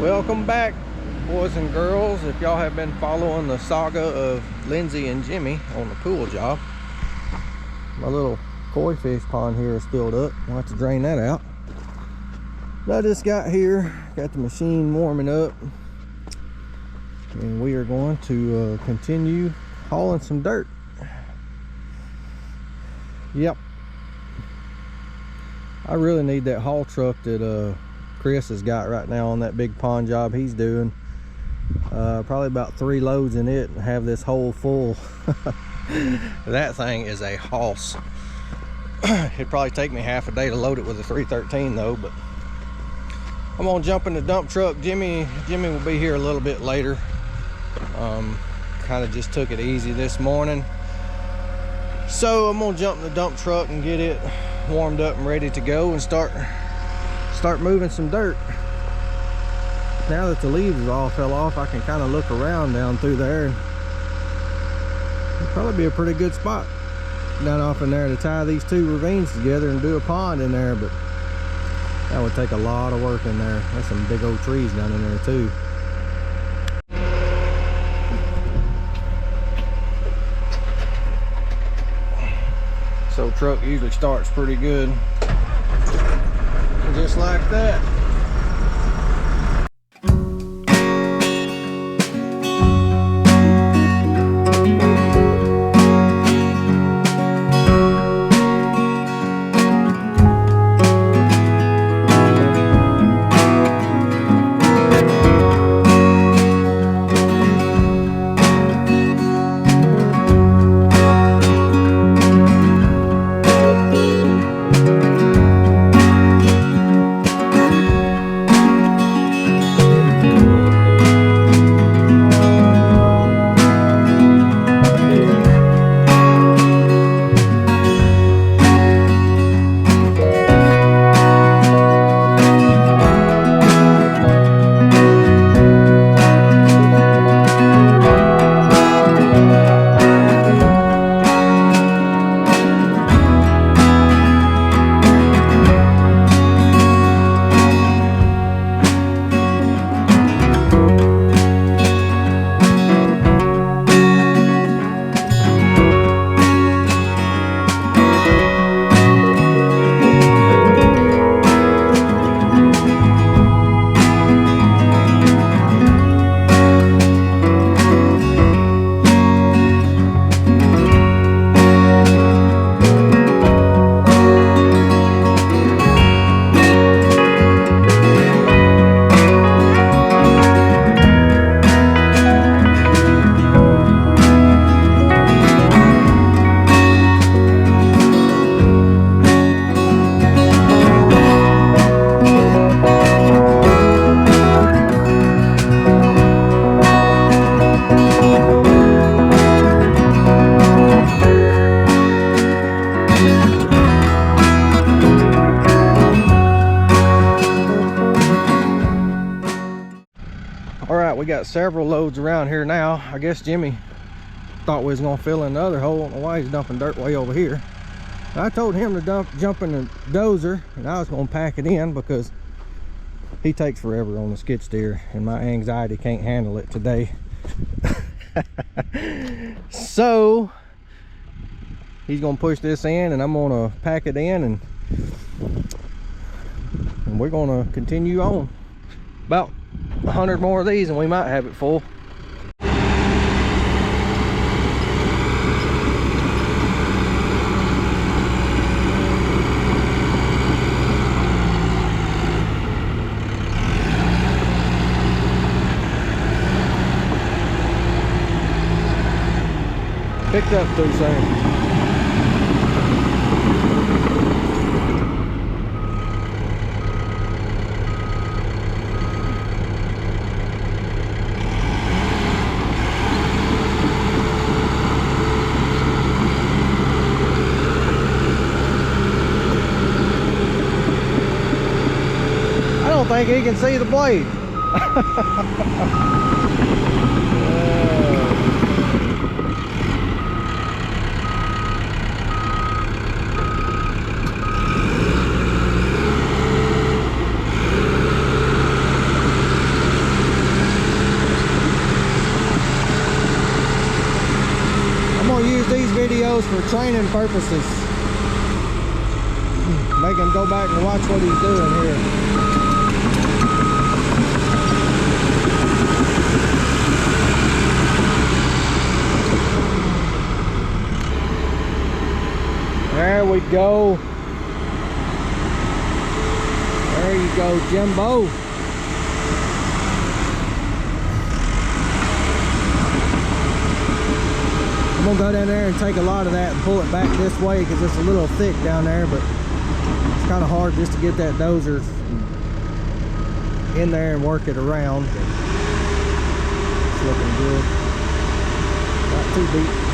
Welcome back, boys and girls. If y'all have been following the saga of Lindsay and Jimmy on the pool job, my little koi fish pond here is filled up. We'll have to drain that out. But I just got here, got the machine warming up, and we are going to continue hauling some dirt. Yep, I really need that haul truck that Chris has got right now on that big pond job he's doing. Probably about 3 loads in it and have this hole full. That thing is a hoss. It'd probably take me half a day to load it with a 313 though, but I'm gonna jump in the dump truck. Jimmy will be here a little bit later. Kind of just took it easy this morning, so I'm gonna jump in the dump truck and get it warmed up and ready to go and start moving some dirt. Now that the leaves all fell off, I can kind of look around down through there, and it'll probably be a pretty good spot down off in there to tie these 2 ravines together and do a pond in there. But that would take a lot of work in there. There's some big old trees down in there too. So truck usually starts pretty good, just like that. We got several loads around here now. I guess Jimmy thought we was gonna fill in the other hole. I don't know why he's dumping dirt way over here. I told him to jump in the dozer, and I was gonna pack it in because he takes forever on the skid steer and my anxiety can't handle it today. So he's gonna push this in and I'm gonna pack it in, and we're gonna continue on. About 100 more of these and we might have it full. Picked up too soon. I think he can see the blade. those for training purposes. Make him go back and watch what he's doing here. There we go. There you go, Jimbo. I'm gonna go down there and take a lot of that and pull it back this way because it's a little thick down there, but it's kind of hard just to get that dozer in there and work it around. But it's looking good. Not too deep.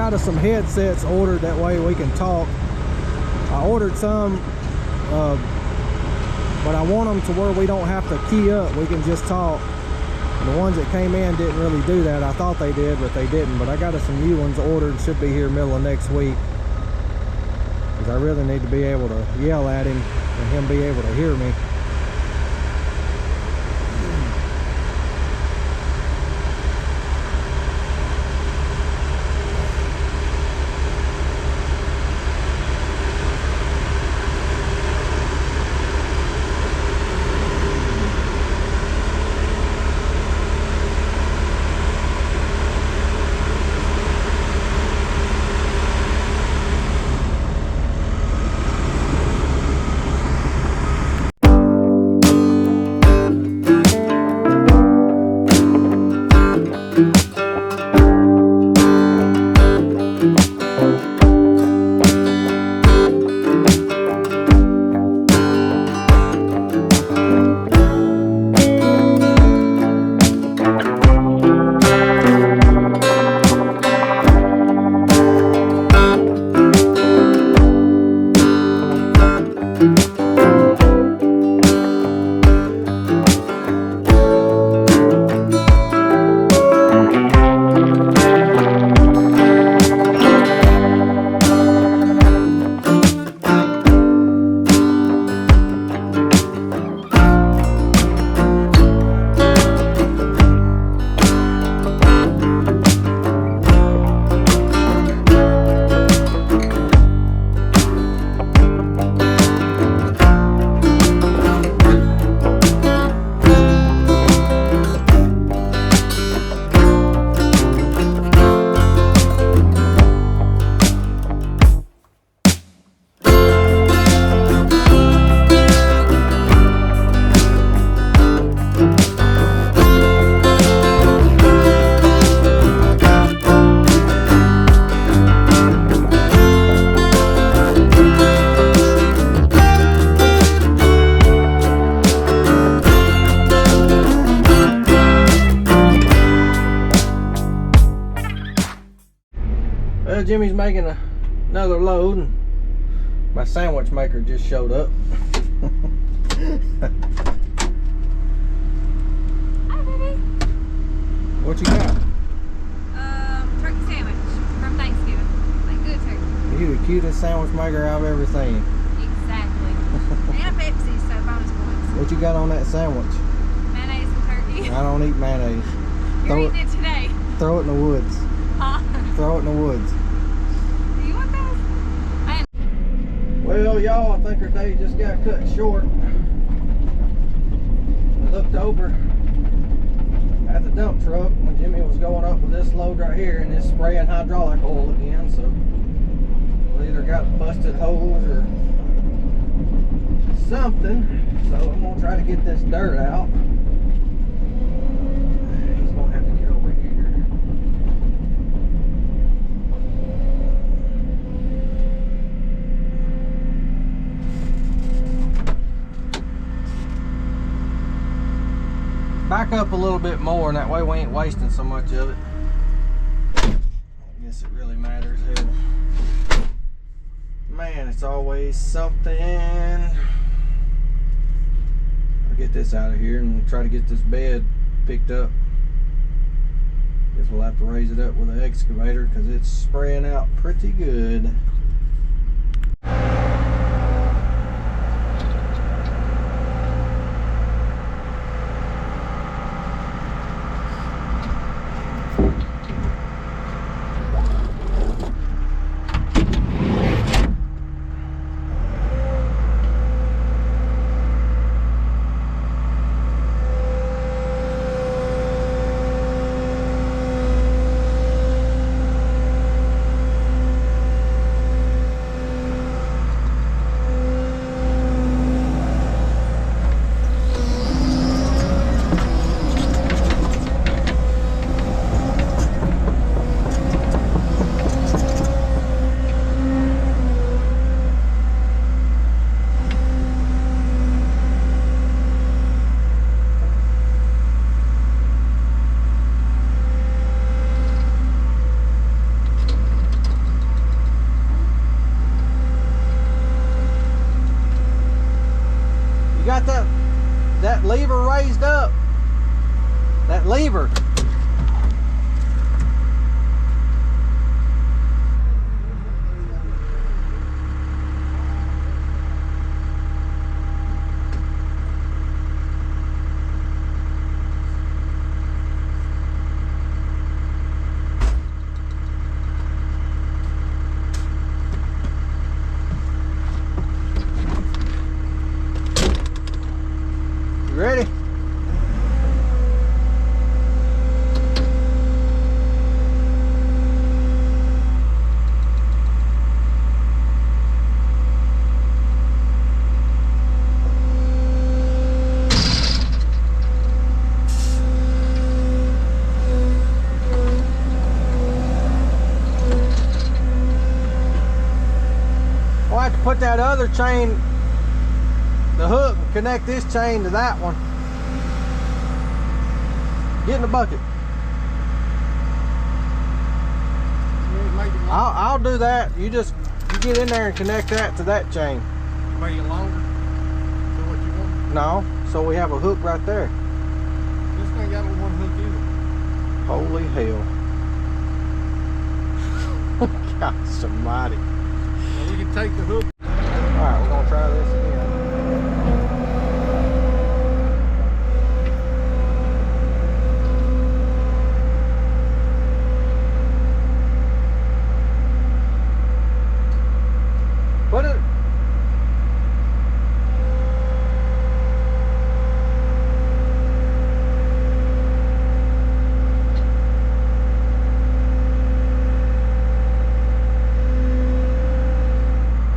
got us some headsets ordered, that way we can talk. I ordered some, but I want them to where we don't have to key up, we can just talk. And the ones that came in didn't really do that. I thought they did, but they didn't. But I got us some new ones ordered, should be here middle of next week, because I really need to be able to yell at him and him be able to hear me. Well, Jimmy's making another load, and my sandwich maker just showed up. Hi, baby. What you got? Turkey sandwich from Thanksgiving. Like good turkey. You the cutest sandwich maker I've ever seen. Exactly. And a Pepsi, so bonus points. What you got on that sandwich? Mayonnaise and turkey. I don't eat mayonnaise. You're eating it today. Throw it in the woods. Huh? Throw it in the woods. Do you want those? Well, y'all, I think our day just got cut short. I looked over at the dump truck when Jimmy was going up with this load right here, and it's spraying hydraulic oil again, so we either got a busted hose or something. So I'm gonna try to get this dirt out. He's gonna have to get over here. Back up a little bit more, and that way we ain't wasting so much of it. I guess it really matters who. Man, it's always something. I'll get this out of here and try to get this bed picked up. Guess we'll have to raise it up with an excavator because it's spraying out pretty good. that lever raised up? That lever. You ready? I'll have to put that other chain, the hook, and connect this chain to that one. Get in the bucket. I'll do that. You get in there and connect that to that chain. Make it longer? Do what you want? No, so we have a hook right there. This thing got only one hook either. Holy hell. Gosh almighty. Well, we can take the hook. Alright, we're gonna try this again. Put it.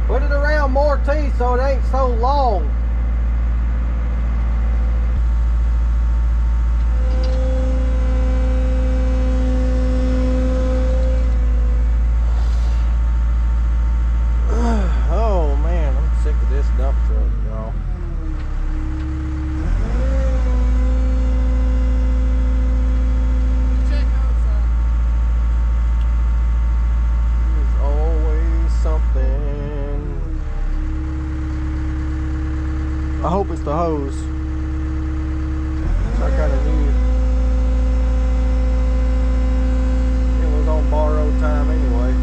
Put it around more teeth so it ain't so long. Oh man, I'm sick of this dump truck, y'all. Check outside. There's always something. I hope it's the hose. I kind of knew it was on borrowed time anyway.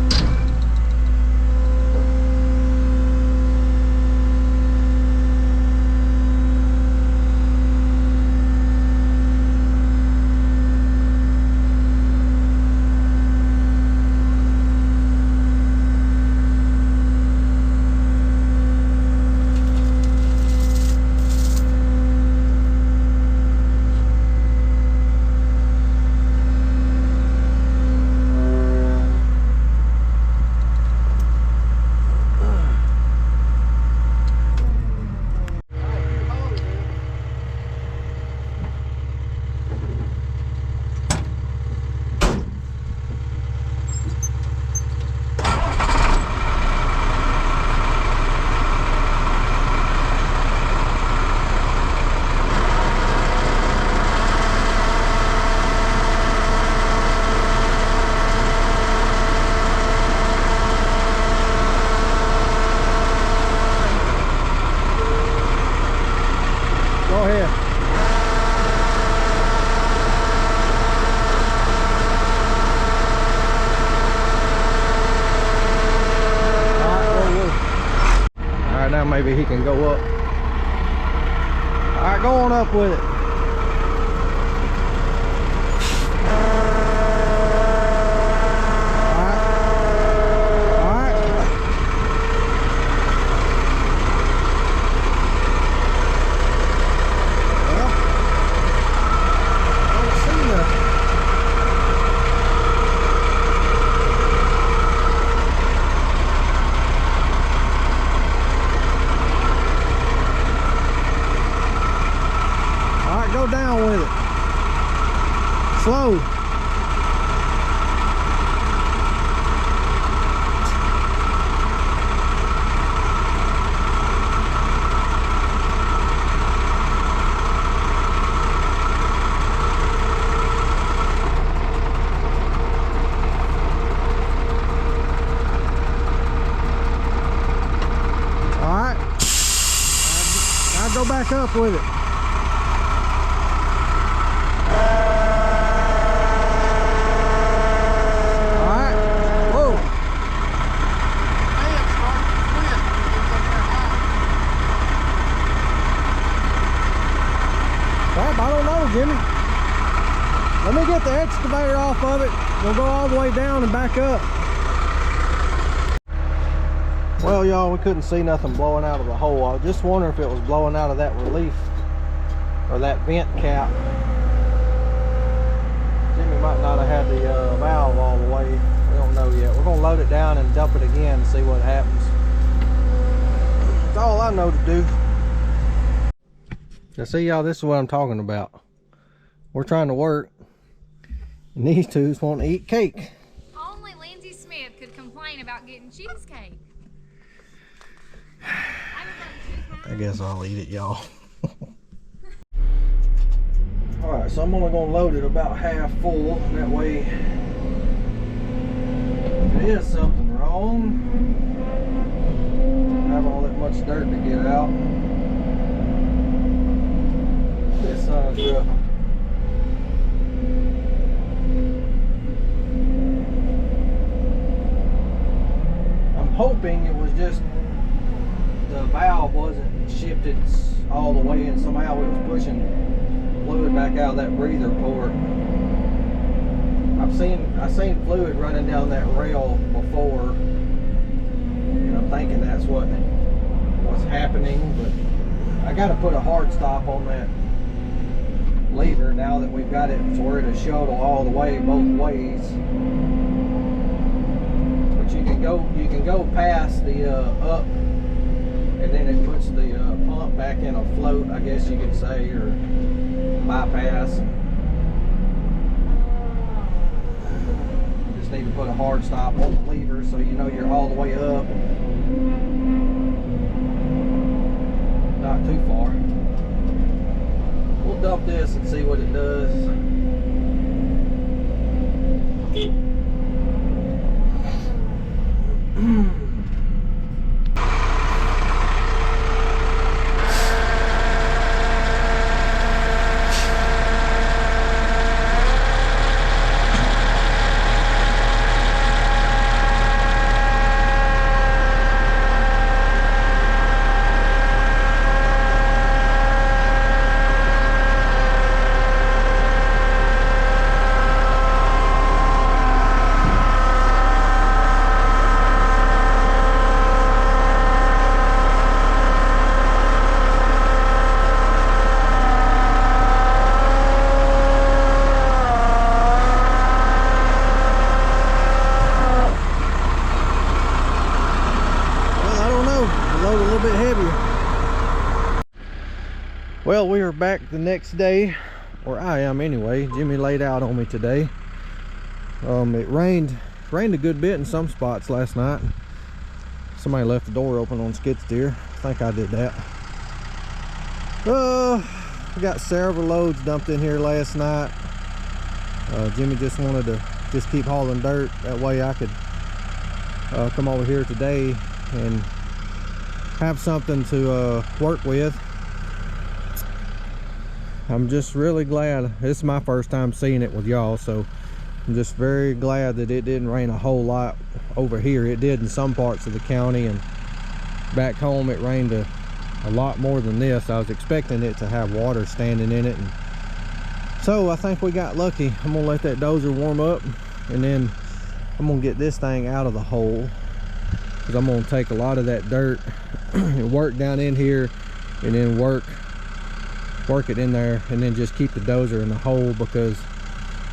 Go ahead. Alright, now maybe he can go up. Alright, go on up with it. Go down with it. Slow. All right. Now go back back up with it. Alright. Whoa. Hey, it's starting to twist. It's up there high. Crap, I don't know, Jimmy. Let me get the excavator off of it. We'll go all the way down and back up. Well, y'all, we couldn't see nothing blowing out of the hole. I was just wondering if it was blowing out of that relief or that vent cap. Jimmy might not have had the valve all the way. We don't know yet. We're going to load it down and dump it again and see what happens. That's all I know to do. Now, see, y'all, this is what I'm talking about. We're trying to work, and these twos want to eat cake. Only Lindsay Smith could complain about getting cheesecake. I guess I'll eat it, y'all. Alright, so I'm only going to load it about half full. That way, if there is something wrong, I don't have all that much dirt to get out. This size rough. I'm hoping it was just the valve wasn't shifted all the way and somehow it was pushing fluid back out of that breather port. I've seen fluid running down that rail before, and I'm thinking that's what's happening, but I got to put a hard stop on that lever now that we've got it to where it'll shuttle all the way both ways. But you can go past the up, and then it puts the pump back in a float, I guess you could say, or bypass. Just need to put a hard stop on the lever so you know you're all the way up, not too far. We'll dump this and see what it does. Well, we are back the next day, or I am anyway. Jimmy laid out on me today. It rained a good bit in some spots last night. Somebody left the door open on skid steer. I think I did that. We got several loads dumped in here last night. Jimmy just wanted to just keep hauling dirt. That way I could come over here today and have something to work with. I'm just really glad. This is my first time seeing it with y'all, so I'm just very glad that it didn't rain a whole lot over here. It did in some parts of the county, and back home it rained a lot more than this. I was expecting it to have water standing in it, and so I think we got lucky. I'm gonna let that dozer warm up, and then I'm gonna get this thing out of the hole, because I'm gonna take a lot of that dirt and work down in here, and then work it in there, and then just keep the dozer in the hole, because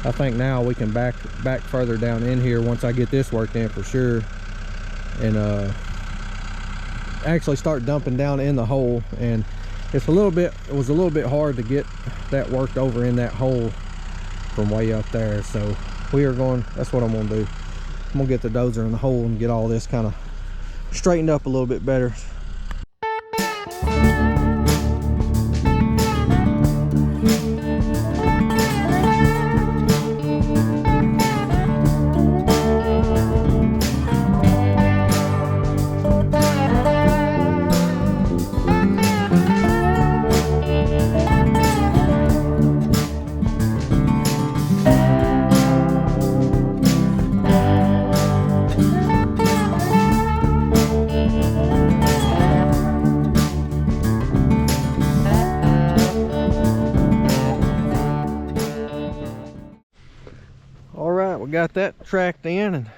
I think now we can back further down in here once I get this worked in for sure, and actually start dumping down in the hole. And it was a little bit hard to get that worked over in that hole from way up there. So that's what I'm gonna do. I'm gonna get the dozer in the hole and get all this kind of straightened up a little bit better. got that tracked in and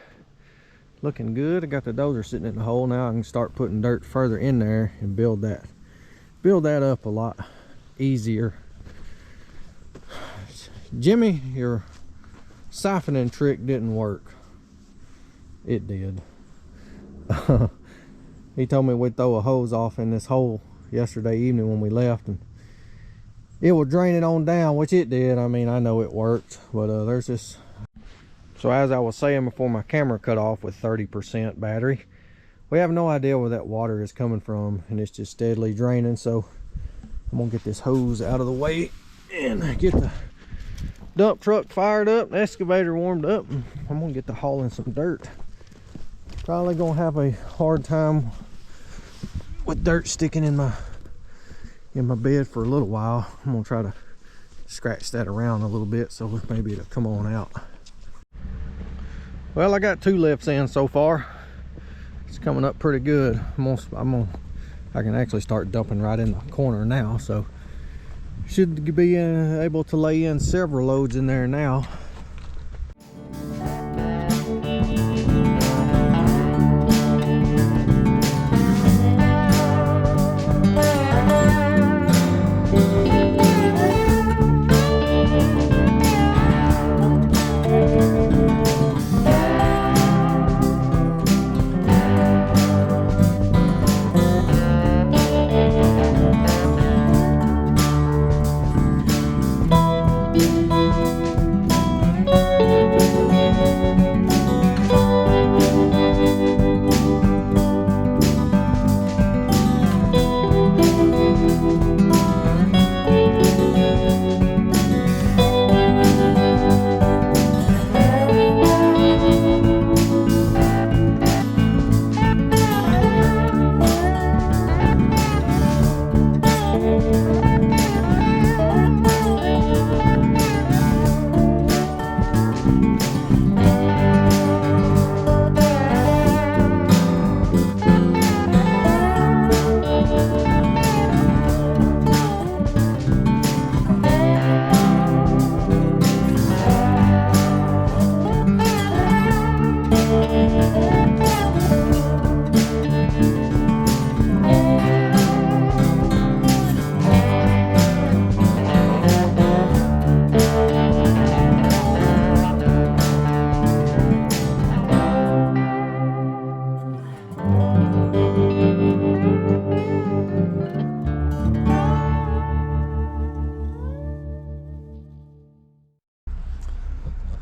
looking good. I got the dozer sitting in the hole now. I can start putting dirt further in there and build that up a lot easier. Jimmy, your siphoning trick didn't work. It did. He told me we'd throw a hose off in this hole yesterday evening when we left, and it would drain it on down, which it did. I mean, I know it worked, but there's this. So as I was saying before my camera cut off with 30% battery, we have no idea where that water is coming from, and it's just steadily draining. So I'm gonna get this hose out of the way and get the dump truck fired up, the excavator warmed up, and I'm gonna get to hauling some dirt. Probably gonna have a hard time with dirt sticking in my bed for a little while. I'm gonna try to scratch that around a little bit so maybe it'll come on out. Well, I got 2 lifts in so far. It's coming up pretty good. I can actually start dumping right in the corner now, so should be able to lay in several loads in there now.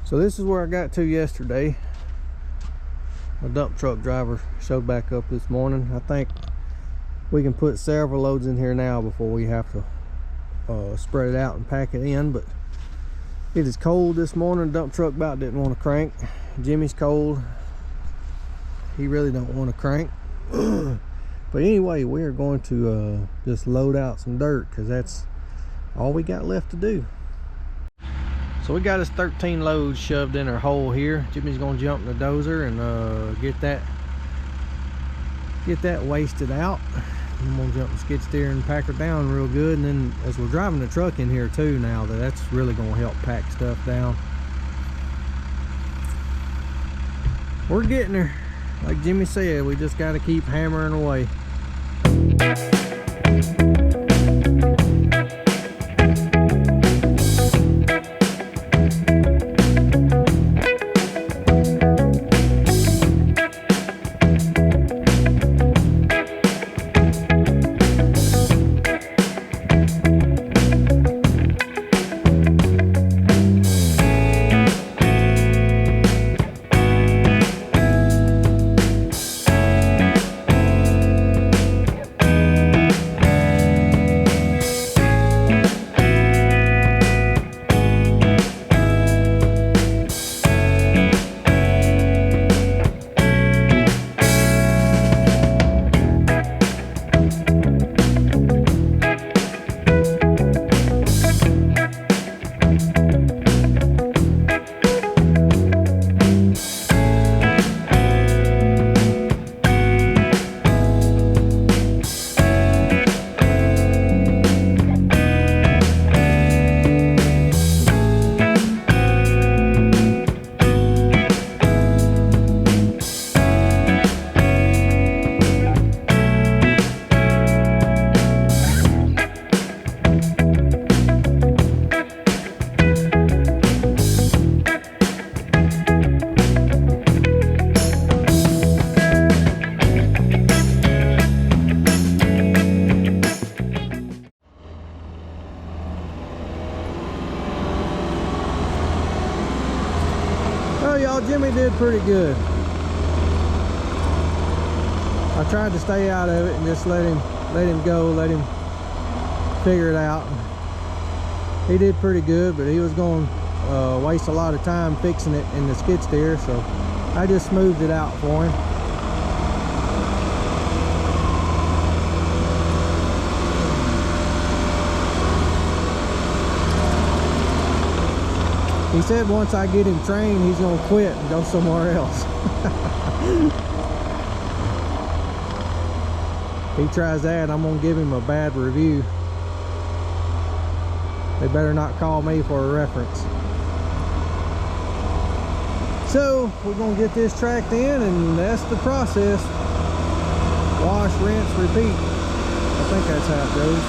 So this is where I got to yesterday. My dump truck driver showed back up this morning. I think we can put several loads in here now before we have to spread it out and pack it in. But it is cold this morning. Dump truck about didn't want to crank. Jimmy's cold. He really don't want to crank. But anyway, we are going to just load out some dirt because that's all we got left to do. So we got us 13 loads shoved in our hole here. Jimmy's gonna jump in the dozer and get that wasted out. I'm gonna jump the skid steer and pack her down real good. And then as we're driving the truck in here too now, that's really gonna help pack stuff down. We're getting there. Like Jimmy said, we just gotta keep hammering away. y'all, Jimmy did pretty good. I tried to stay out of it and just let him go, let him figure it out. He did pretty good, but he was going to waste a lot of time fixing it in the skid steer, so I just smoothed it out for him. He said once I get him trained, he's gonna quit and go somewhere else. He tries that, I'm gonna give him a bad review. They better not call me for a reference. So we're gonna get this tracked in, and that's the process. Wash, rinse, repeat. I think that's how it goes.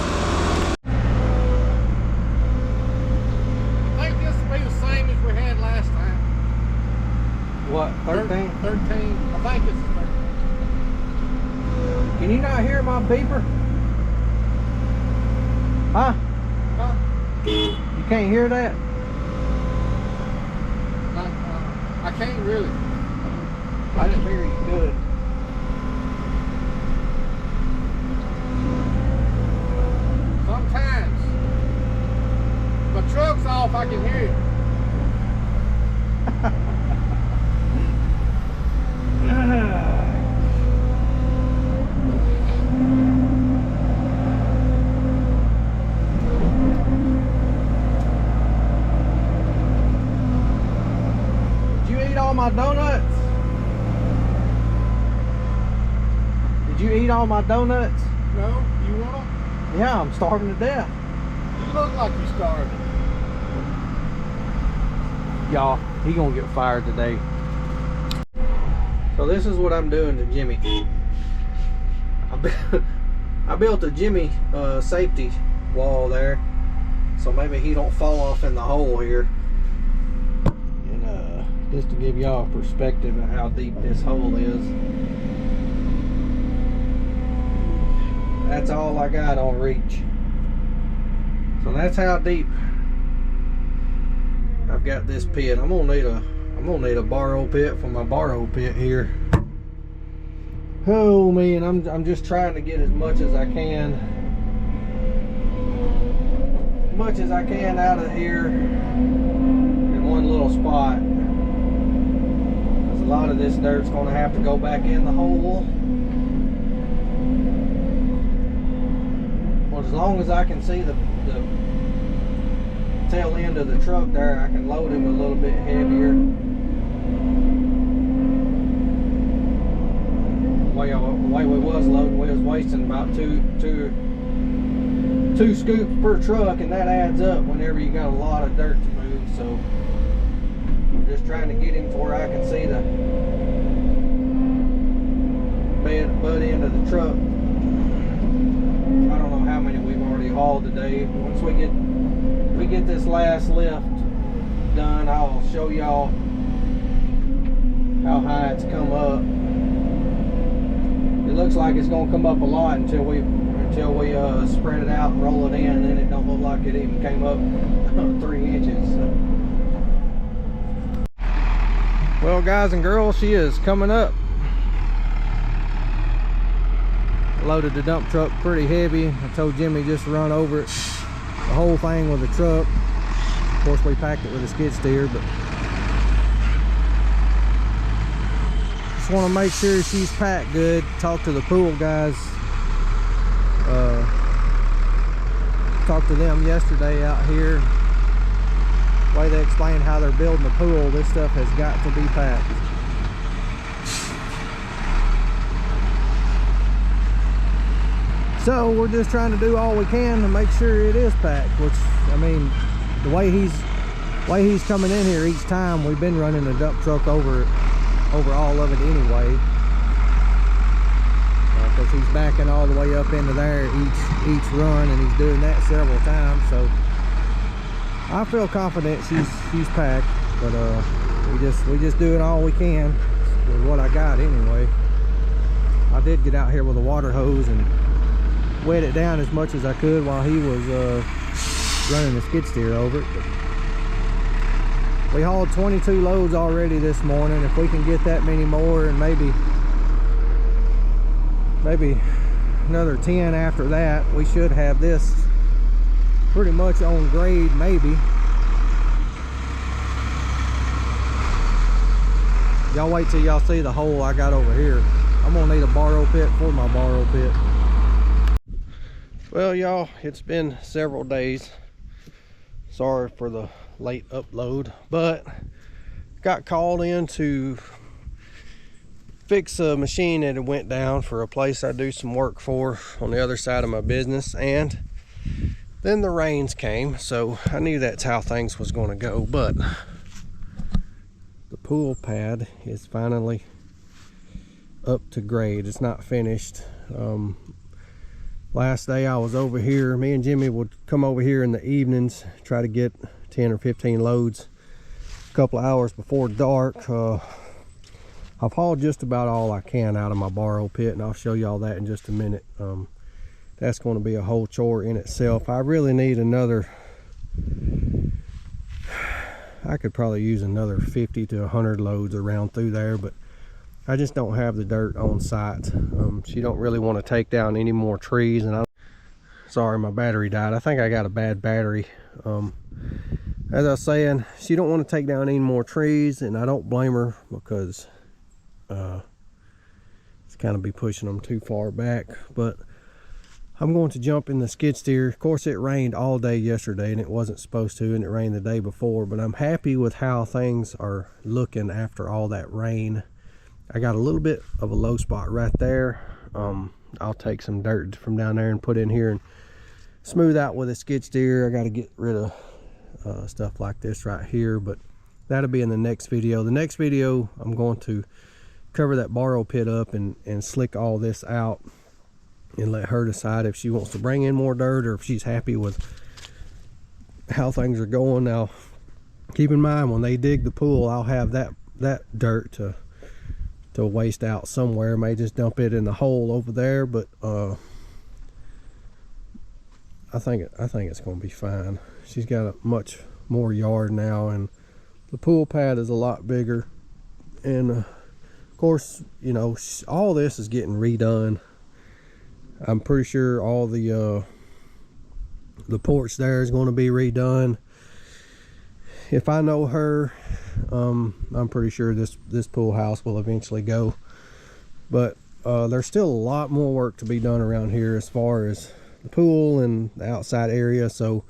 What, 13? 13. I think it's 13. Can you not hear my beeper? Huh? Huh? You can't hear that? I can't really. I didn't hear you good. Sometimes. If my truck's off, I can hear you. Did you eat all my donuts? Did you eat all my donuts? No? You want them? Yeah, I'm starving to death. You look like you're starving. Y'all, he gonna get fired today. So this is what I'm doing to Jimmy. I built a Jimmy safety wall there, so maybe he don't fall off in the hole here. And just to give y'all a perspective of how deep this hole is. That's all I got on reach. So that's how deep I've got this pit. I'm gonna need a borrow pit for my borrow pit here. Oh man, I'm just trying to get as much as I can out of here in one little spot. Because a lot of this dirt's gonna have to go back in the hole. Well, as long as I can see the tail end of the truck there, I can load him a little bit heavier. The way we was loading, we was wasting about two scoops per truck, and that adds up whenever you got a lot of dirt to move. So I'm just trying to get him to where I can see the butt end of the truck. I don't know how many we've already hauled today. Once we get this last lift done, I'll show y'all how high it's come up. It looks like it's gonna come up a lot until we spread it out and roll it in, and then it don't look like it even came up 3 inches. So. Well, guys and girls, she is coming up. Loaded the dump truck pretty heavy. I told Jimmy just run over it, the whole thing with the truck. Of course, we packed it with a skid steer, but just want to make sure she's packed good. Talk to the pool guys. Talked to them yesterday out here. The way they explained how they're building the pool, this stuff has got to be packed. So we're just trying to do all we can to make sure it is packed, which, I mean, the way he's coming in here each time, we've been running the dump truck over all of it anyway, because he's backing all the way up into there each run, and he's doing that several times. So I feel confident she's packed, but we just doing all we can with what I got anyway. I did get out here with a water hose and wet it down as much as I could while he was running the skid steer over it. But We hauled 22 loads already this morning. If we can get that many more, and maybe another 10 after that, we should have this pretty much on grade, maybe. Y'all wait till y'all see the hole I got over here. I'm gonna need a borrow pit for my borrow pit. Well, y'all, it's been several days. Sorry for the late upload, but got called in to fix a machine that had went down for a place I do some work for on the other side of my business, and then the rains came, so I knew that's how things was going to go. But the pool pad is finally up to grade. It's not finished. Last day I was over here, me and Jimmy would come over here in the evenings, try to get 10 or 15 loads a couple of hours before dark. I've hauled just about all I can out of my borrow pit, and I'll show y'all that in just a minute. That's going to be a whole chore in itself. I really need another, I could probably use another 50 to 100 loads around through there, but I just don't have the dirt on site. She don't really want to take down any more trees, and sorry, my battery died. I think I got a bad battery. As I was saying, she don't want to take down any more trees, and I don't blame her, because it's kind of be pushing them too far back. But I'm going to jump in the skid steer. Of course, it rained all day yesterday, and it wasn't supposed to, and it rained the day before, but I'm happy with how things are looking after all that rain. I got a little bit of a low spot right there. I'll take some dirt from down there and put in here and smooth out with a skid steer. I got to get rid of stuff like this right here, but that'll be in the next video. The next video, I'm going to cover that borrow pit up and slick all this out, and let her decide if she wants to bring in more dirt or if she's happy with how things are going. Now, keep in mind, when they dig the pool, I'll have that dirt to waste out somewhere. May just dump it in the hole over there, but I think it's going to be fine. She's got a much more yard now, and the pool pad is a lot bigger, and of course, you know, all this is getting redone. I'm pretty sure all the porch there is going to be redone. If I know her, I'm pretty sure this pool house will eventually go. But there's still a lot more work to be done around here as far as the pool and the outside area. So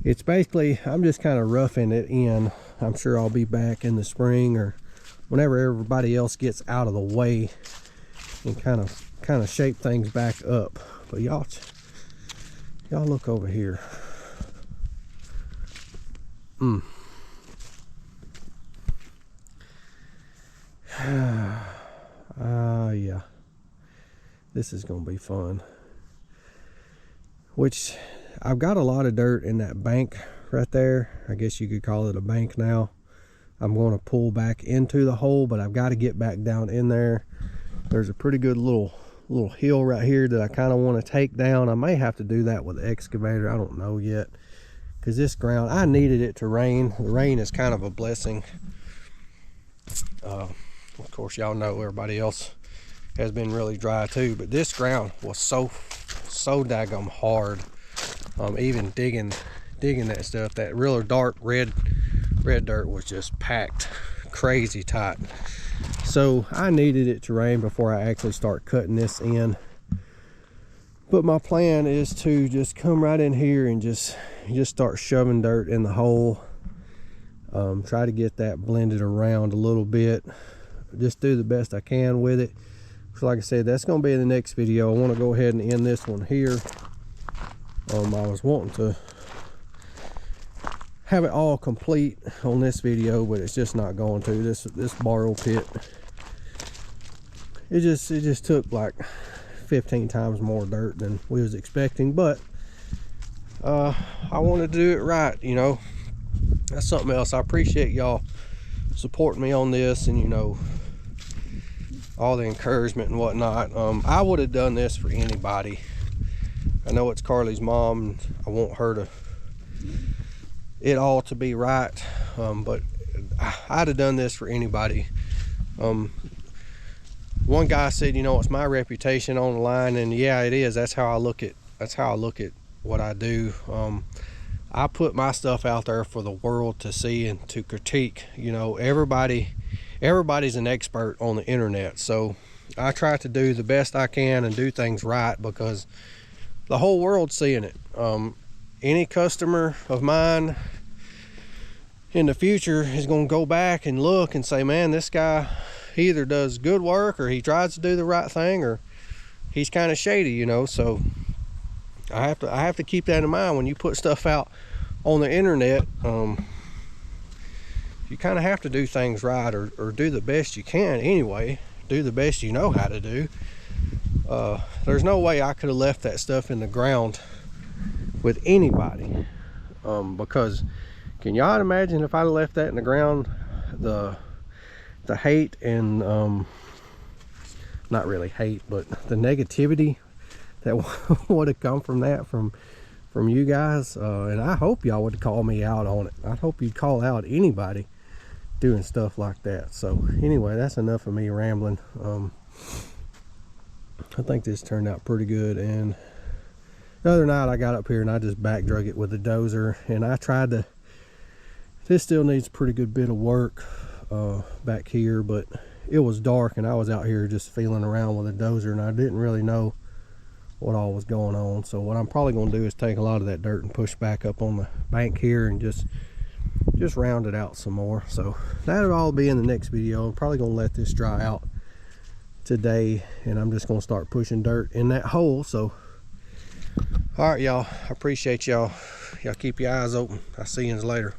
it's basically, I'm just kind of roughing it in. I'm sure I'll be back in the spring or whenever everybody else gets out of the way, and kind of shape things back up. But y'all look over here. Yeah, this is gonna be fun. Which, I've got a lot of dirt in that bank right there. I guess you could call it a bank now. I'm going to pull back into the hole, but I've got to get back down in there. There's a pretty good little hill right here that I kind of want to take down. I may have to do that with the excavator. I don't know yet, because this ground, I needed it to rain. The rain is kind of a blessing. Of course, y'all know everybody else has been really dry too, but this ground was so daggum hard. Even digging that stuff, that real dark red dirt was just packed crazy tight. So I needed it to rain before I actually start cutting this in. But my plan is to just come right in here and just start shoving dirt in the hole. Try to get that blended around a little bit. Just do the best I can with it. So like I said, that's going to be in the next video. I want to go ahead and end this one here. I was wanting to have it all complete on this video, but it's just not going to. This borrow pit, it just took like 15 times more dirt than we was expecting, but I want to do it right, you know. That's something else. I appreciate y'all supporting me on this, and you know, all the encouragement and whatnot. I would have done this for anybody. I know it's Carly's mom, and I want her to, it all to be right. But I'd have done this for anybody. One guy said, you know, it's my reputation on the line, and yeah, it is. That's how I look at what I do. I put my stuff out there for the world to see and to critique. You know, everybody's an expert on the internet, so I try to do the best I can and do things right because the whole world's seeing it. Any customer of mine in the future is going to go back and look and say, man, this guy, he either does good work or he tries to do the right thing, or he's kind of shady, you know. So I have to keep that in mind when you put stuff out on the internet. You kind of have to do things right, or do the best you can anyway. Do the best you know how to do. There's no way I could have left that stuff in the ground with anybody, because can y'all imagine if I'd have left that in the ground, the hate and not really hate, but the negativity that would have come from that from you guys. And I hope y'all would call me out on it. I hope you'd call out anybody doing stuff like that. So anyway, that's enough of me rambling. I think this turned out pretty good. And the other night I got up here and I just back drug it with the dozer, and I tried to, this still needs a pretty good bit of work back here, but it was dark and I was out here just feeling around with a dozer, and I didn't really know what all was going on. So what I'm probably going to do is take a lot of that dirt and push back up on the bank here and just round it out some more. So that'll all be in the next video. I'm probably going to let this dry out today, and I'm just going to start pushing dirt in that hole. So all right, y'all, I appreciate y'all keep your eyes open. I'll see you later.